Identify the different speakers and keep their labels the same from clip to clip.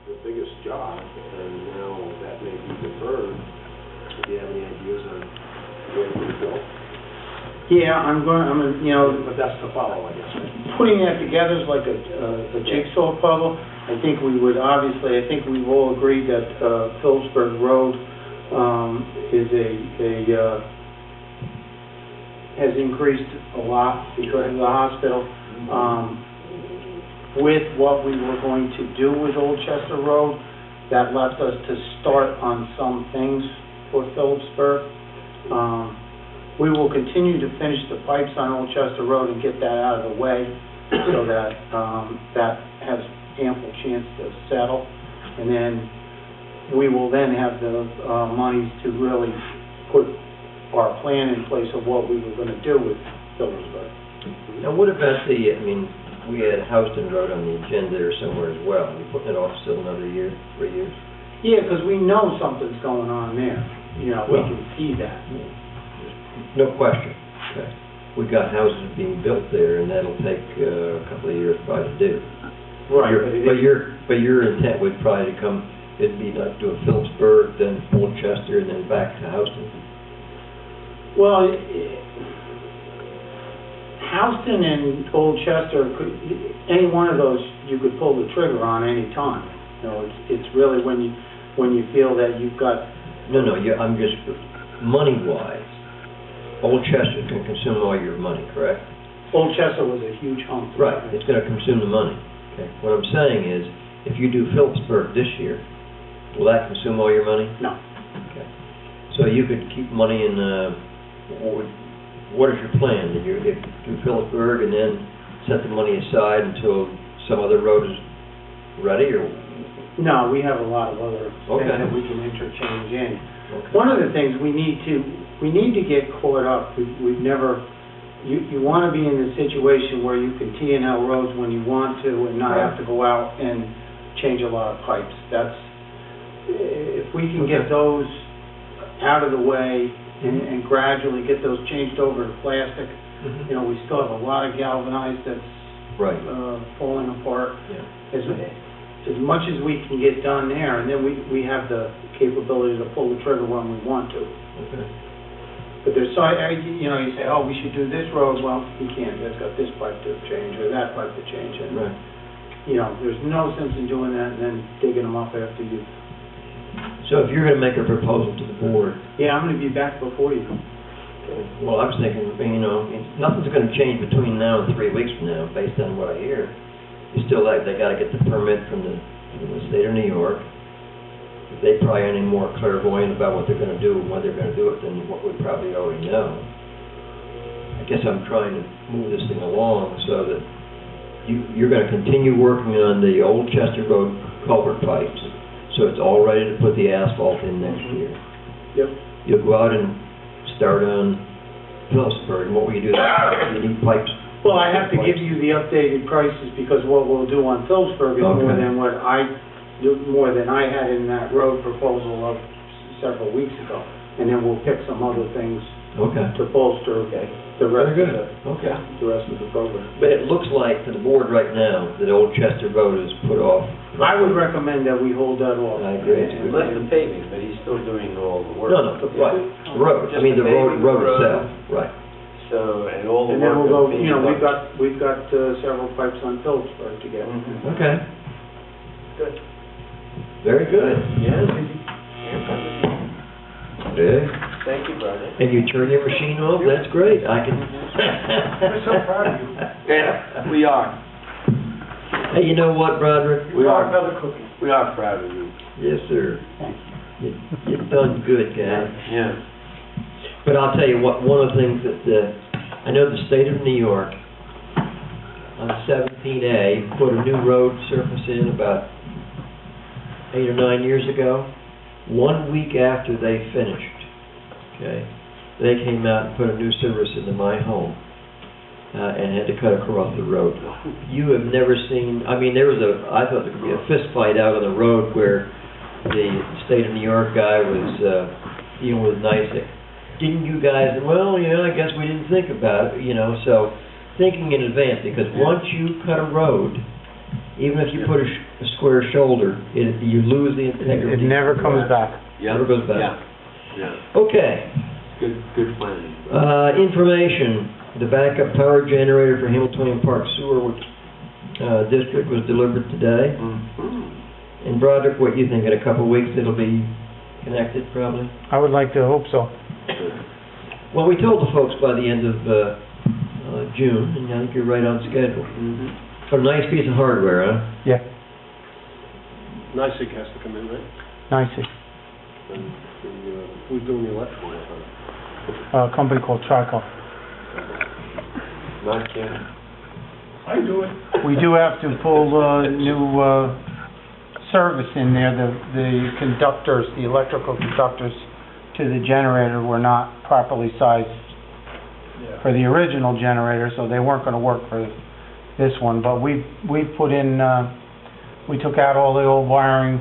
Speaker 1: the biggest job, and now that may be deferred. Do you have any ideas on where it could go?
Speaker 2: Yeah,
Speaker 1: But that's the follow, I guess, right?
Speaker 2: putting that together is like a jigsaw puzzle. I think we've all agreed that Phillipsburg Road has increased a lot because of the hospital. With what we were going to do with Old Chester Road, that left us to start on some things for Phillipsburg. We will continue to finish the pipes on Old Chester Road and get that out of the way so that that has ample chance to settle. And then we will then have the monies to really put our plan in place of what we were going to do with Phillipsburg.
Speaker 3: Now, what about we had Houston Road on the agenda there somewhere as well. We putting it off still another year, 3 years?
Speaker 2: Yeah, because we know something's going on there. We can see that.
Speaker 3: No question. Okay. We've got houses being built there, and that'll take a couple of years probably to do.
Speaker 2: Right.
Speaker 3: But your intent would probably it'd be like doing Phillipsburg, then Old Chester, and then back to Houston.
Speaker 2: Well, Houston and Old Chester, any one of those you could pull the trigger on any time. It's really when you feel that you've got...
Speaker 3: I'm just, money-wise, Old Chester can consume all your money, correct?
Speaker 2: Old Chester was a huge hump.
Speaker 3: Right, it's going to consume the money. Okay. What I'm saying is, if you do Phillipsburg this year, will that consume all your money?
Speaker 2: No.
Speaker 3: Okay. So you could keep money in, what is your plan? Did you do Phillipsburg and then set the money aside until some other road is ready, or?
Speaker 2: No, we have a lot of other things that we can interchange in. Okay. One of the things we need to get caught up. We've never. You want to be in the situation where you can T and L roads when you want to and not have to go out and change a lot of pipes. If we can get those out of the way and gradually get those changed over to plastic. We still have a lot of galvanized that's falling apart. Yeah. As much as we can get done there, and then we have the capability to pull the trigger when we want to.
Speaker 3: Okay.
Speaker 2: But you say, oh, we should do this road. Well, we can't. It's got this pipe to change or that pipe to change. And, there's no sense in doing that and then digging them up after you.
Speaker 3: So if you're going to make a proposal to the board...
Speaker 2: Yeah, I'm going to be back before you.
Speaker 3: Okay. Well, I was thinking, nothing's going to change between now and 3 weeks from now, based on what I hear. You still they got to get the permit from the state of New York. They probably are any more clairvoyant about what they're going to do and when they're going to do it than what we probably already know. I guess I'm trying to move this thing along so that you're going to continue working on the Old Chester Road culvert pipes. So it's all ready to put the asphalt in next year.
Speaker 2: Yep.
Speaker 3: You'll go out and start on Phillipsburg, and what will you do? You need pipes?
Speaker 2: Well, I have to give you the updated prices because what we'll do on Phillipsburg is more than I had in that road proposal of several weeks ago. And then we'll pick some other things to bolster the rest of the program.
Speaker 3: But it looks like to the board right now that Old Chester Road is put off.
Speaker 2: I would recommend that we hold that off.
Speaker 3: I agree.
Speaker 4: Less the paving, but he's still doing all the work.
Speaker 3: No, right. The road. The road itself. Right.
Speaker 4: So, and all the
Speaker 2: work. And then we'll go. We've got several pipes on Phillipsburg to get.
Speaker 3: Okay.
Speaker 4: Good.
Speaker 3: Very good.
Speaker 4: Yes.
Speaker 3: Good.
Speaker 4: Thank you, brother.
Speaker 3: And you turn your machine off? That's great. I can...
Speaker 2: We're so proud of you.
Speaker 4: Yeah, we are.
Speaker 3: Hey, you know what, Broderick?
Speaker 4: We are proud of you.
Speaker 3: Yes, sir. You've done good, guy.
Speaker 4: Yeah.
Speaker 3: But I'll tell you what, one of the things that I know the state of New York on 17A put a new road surface in about 8 or 9 years ago. 1 week after they finished, they came out and put a new service into my home and had to cut across the road. You have never seen, I thought there could be a fist fight out on the road where the state of New York guy was dealing with NYSEG. Didn't you guys, I guess we didn't think about it, so thinking in advance, because once you cut a road, even if you put a square shoulder, you lose the integrity.
Speaker 2: It never comes back.
Speaker 3: Never goes back.
Speaker 1: Yeah,
Speaker 3: Okay.
Speaker 1: good planning.
Speaker 3: Information, the backup power generator for Hamiltonian Park Sewer District was delivered today. And Broderick, what you think, in a couple of weeks it'll be connected probably?
Speaker 2: I would like to hope so.
Speaker 3: Well, we told the folks by the end of June, and I think you're right on schedule. A nice piece of hardware, huh?
Speaker 2: Yeah,
Speaker 1: NICEAG has to come in, right?
Speaker 2: nice.
Speaker 1: Who's doing the electrical work on it?
Speaker 2: A company called Trico.
Speaker 1: Not yet. I do it.
Speaker 2: We do have to pull new service in there. The conductors, the electrical conductors to the generator were not properly sized for the original generator, so they weren't going to work for this one. But we put in, we took out all the old wiring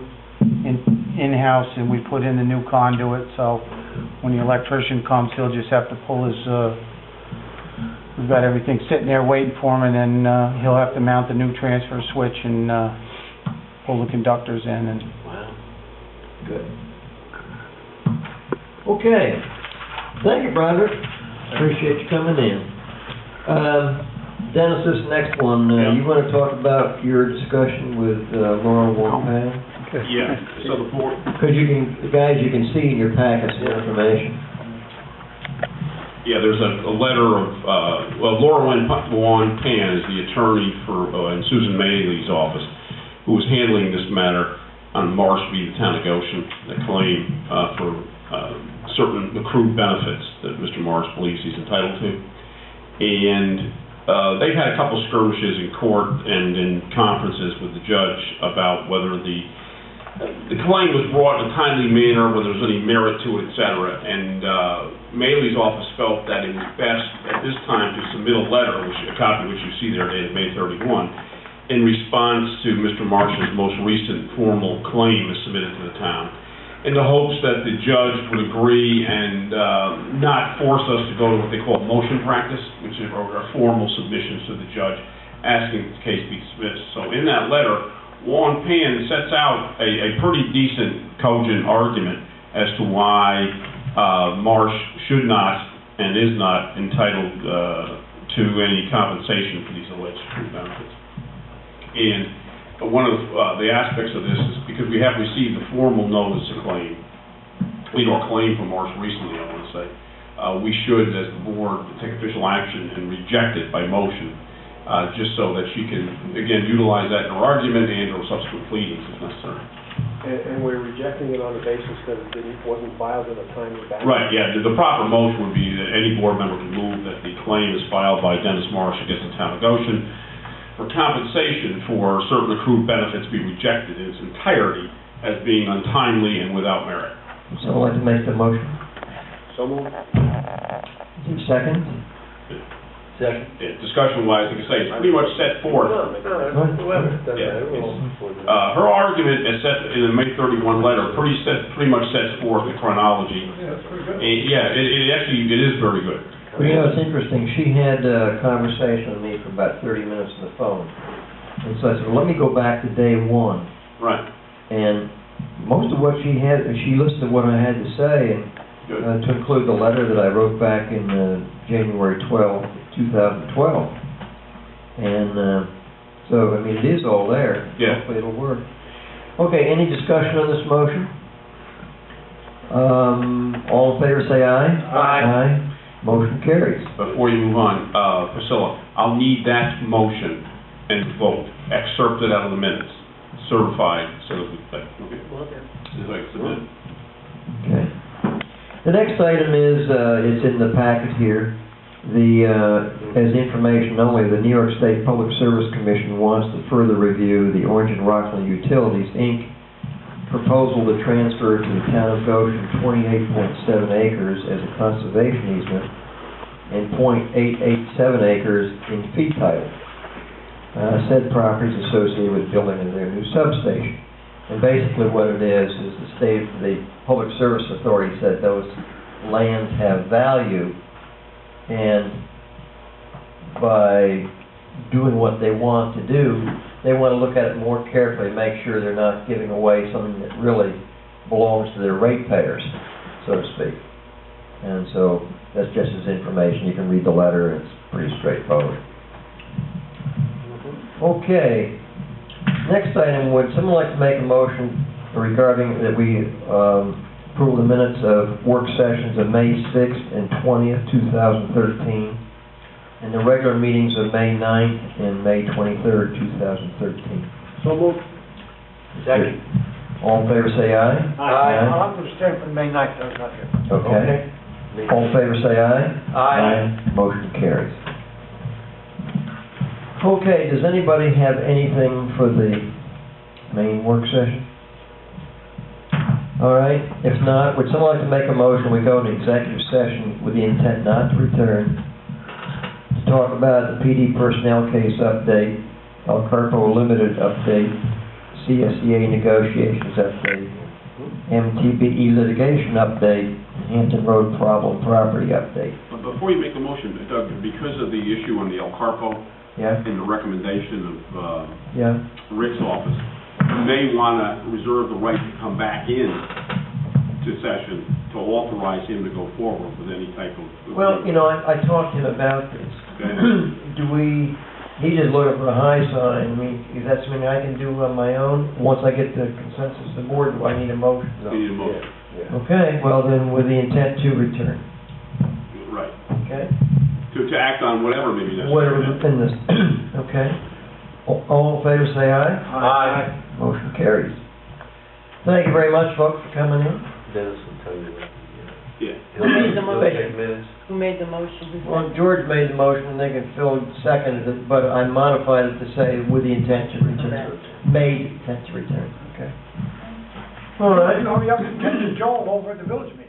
Speaker 2: in-house and we put in the new conduit, so when the electrician comes, he'll just have to pull his, we've got everything sitting there waiting for him, and then he'll have to mount the new transfer switch and pull the conductors in. And
Speaker 3: Wow. Good. Okay. Thank you, Broderick. Appreciate you coming in. Dennis, this next one, you want to talk about your discussion with Laura Wong-Pan?
Speaker 5: Yeah, so the board,
Speaker 3: Because guys, you can see in your packets the information.
Speaker 5: yeah, there's a letter of, Laura Wong-Pan is the attorney for, in Susan Maley's office, who was handling this matter on Marsh v. the Town of Goshen, the claim for certain accrued benefits that Mr. Marsh believes he's entitled to. And they've had a couple skirmishes in court and in conferences with the judge about whether the claim was brought in a timely manner, whether there's any merit to it, et cetera. And Maley's office felt that it was best at this time to submit a letter, a copy which you see there dated May 31, in response to Mr. Marsh's most recent formal claim as submitted to the town, in the hopes that the judge would agree and not force us to go to what they call motion practice, which are formal submissions to the judge asking that the case be dismissed. So in that letter, Wong-Pan sets out a pretty decent, cogent argument as to why Marsh should not and is not entitled to any compensation for these alleged accrued benefits. And one of the aspects of this is because we have received a formal notice of claim, a claim from Marsh recently, I want to say, we should, as the board, take official action and reject it by motion, just so that she can, again, utilize that in her argument and or subsequent pleadings if necessary.
Speaker 1: And we're rejecting it on the basis that it wasn't filed in a timely fashion?
Speaker 5: Right, yeah, the proper motion would be that any board member can move that the claim is filed by Dennis Marsh against the Town of Goshen for compensation for certain accrued benefits be rejected in its entirety as being untimely and without merit.
Speaker 3: Someone like to make the motion?
Speaker 1: So moved.
Speaker 3: Is there a second? Second.
Speaker 5: Yeah, discussion-wise, like I say, it's pretty much set forth.
Speaker 1: Whoever does that,
Speaker 5: Her argument is set in the May 31 letter, pretty much sets forth the chronology.
Speaker 1: Yeah, that's pretty good.
Speaker 5: And, yeah, it is very good.
Speaker 3: Well, you know, it's interesting, she had a conversation with me for about 30 minutes on the phone. And so I said, well, let me go back to day one.
Speaker 5: Right.
Speaker 3: And most of what she had, she listened to what I had to say, and
Speaker 5: Good.
Speaker 3: to include the letter that I wrote back in January 12, 2012. And so, I mean, it is all there.
Speaker 5: Yeah.
Speaker 3: Hopefully it'll work. Okay, any discussion on this motion? All in favor say aye.
Speaker 5: Aye.
Speaker 3: Motion carries.
Speaker 5: Before you move on, Priscilla, I'll need that motion and vote excerpted out of the minutes, certified, so that we submit.
Speaker 3: Okay. The next item is, it's in the packet here, as information only, the New York State Public Service Commission wants to further review the Orange and Rockland Utilities, Inc. proposal to transfer to the Town of Goshen 28.7 acres as a conservation easement and .887 acres in fee title. Said properties associated with building of their new substation. And basically what it is the Public Service Authority said those lands have value, and by doing what they want to do, they want to look at it more carefully, make sure they're not giving away something that really belongs to their ratepayers, so to speak. And so, that's just as information, you can read the letter, and it's pretty straightforward. Okay, next item, would someone like to make a motion regarding that we approve the minutes of work sessions of May 6th and 20th, 2013, and the regular meetings of May 9th and May 23rd, 2013.
Speaker 4: So moved. Second.
Speaker 3: All in favor, say aye.
Speaker 4: I'll have to abstain from May 9th, I was not here.
Speaker 3: Okay. All in favor, say aye.
Speaker 4: Aye.
Speaker 3: Motion carries. Okay, does anybody have anything for the main work session? All right, if not, would someone like to make a motion, we go into executive session with the intent not to return, to talk about the PD personnel case update, El Carpo Limited update, CSEA negotiations update, MTBE litigation update, Hampton Road problem property update.
Speaker 5: But before you make a motion, Doug, because of the issue on the El Carpo
Speaker 3: Yeah?
Speaker 5: and the recommendation of
Speaker 3: Yeah?
Speaker 5: Rick's office, you may want to reserve the right to come back in to session to authorize him to go forward with any type of...
Speaker 3: Well, you know, I talked to him about this. He just looking for a high sign. I mean, is that something I can do on my own? Once I get the consensus of the board, do I need a motion?
Speaker 5: You need a motion.
Speaker 3: Okay, well then, with the intent to return,
Speaker 5: Right.
Speaker 3: okay?
Speaker 5: To act on whatever may be necessary.
Speaker 3: Whatever's within this, okay? All in favor, say aye.
Speaker 4: Aye.
Speaker 3: Motion carries. Thank you very much, folks, for coming in.
Speaker 4: Dennis will tell you that.
Speaker 5: Yeah.
Speaker 6: Who made the motion?
Speaker 4: Take minutes.
Speaker 6: Who made the motion? Who
Speaker 3: Well,
Speaker 6: seconded?
Speaker 3: George made the motion, they can Phil seconded it, but I modified it to say with the intent to return. Made intent to return, okay? All right.
Speaker 4: You know, you have to catch Joel over at the village meeting.